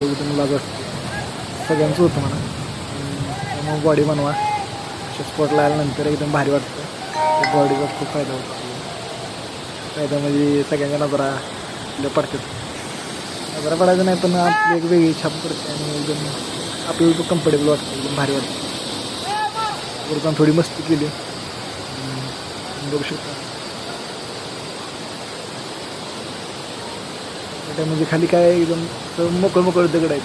एकदम लाज वाटते सगळ्यांचं होतं म्हणा. त्यामुळे बॉडी बनवा. अशा स्पॉटला आल्यानंतर एकदम भारी वाटतं. बॉडीचा खूप फायदा होतो. फायदा म्हणजे सगळ्यांच्या नजरा आपल्या पडतात. नजरा पडायचं नाही पण आपली एक वेगळी छाप पडते आणि एकदम आपल्याला कम्फर्टेबल वाटतं. एकदम भारी वाटतं. वरती थोडी मस्ती केली बघू शकता. म्हणजे खाली काय एकदम मोकळं दगड आहे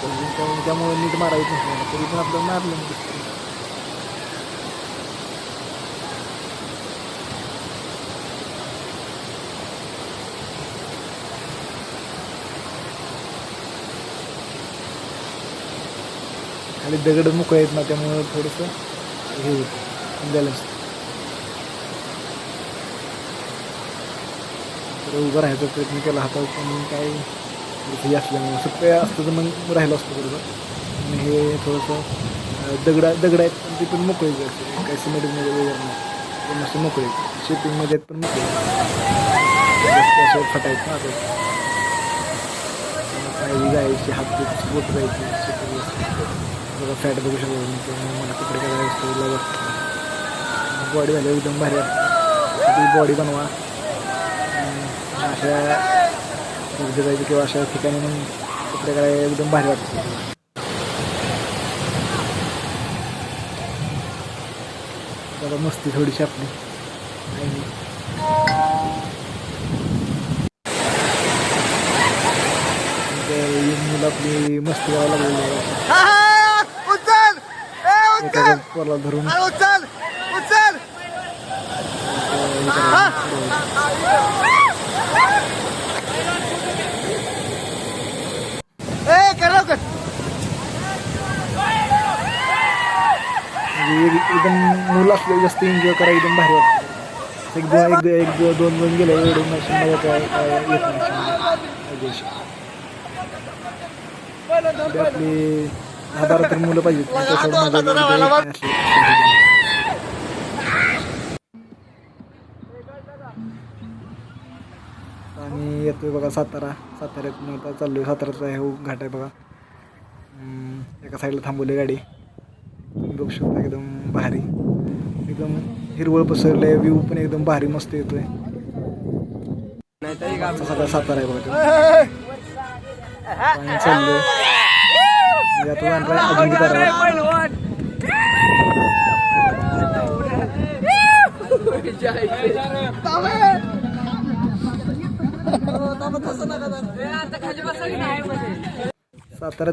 त्यामुळे नीट मारायचं नसतं तरी पण आपलं मारलं दिसतं. खाली दगड मोकळे आहेत ना त्यामुळं थोडंसं हे होतं बॅलन्स. तर उभं राहायचा प्रयत्न केला हातावर पण काय हे असल्यामुळे सोपे असतं तर मग राहिलं असतं बरोबर. आणि हे थोडंसं दगड आहेत पण ते पण मोकळे असते काही सिमेंटमध्ये वगैरे नाही ते मस्त मोकळे शेपिंगमध्ये आहेत पण मोकळे असं फटायचं ना आता पायरी जायची हात बोट जायची शेपिंग बघा फॅट बघू शकतो. मला कपडे करायला असतो बॉडी झाली एकदम भारी वाटतं. बॉडी बनवा अशा जायचं किंवा अशा ठिकाणी मग कपडे करायला एकदम भारी वाटतं. जरा मस्ती थोडीशी आपली मुलं आपली मस्ती करायला लागलेली पोरला धरून एकदम मुलं असले जास्त एन्जॉय करायला एकदम भारी वाटतं. एक दोन गेले एवढं मजा येत नाही. आपली 10-12 तर मुलं पाहिजेत आणि येतोय बघा साताऱ्यातून आता चाललोय. साताऱ्याचा हे घाट आहे बघा. एका साईडला थांबवली गाडी बघू शकता. एकदम भारी एकदम हिरवळ पसरलंय. व्ह्यू पण एकदम भारी मस्त येतोय. सगळा सातारा आहे बघा चाललोय सातारा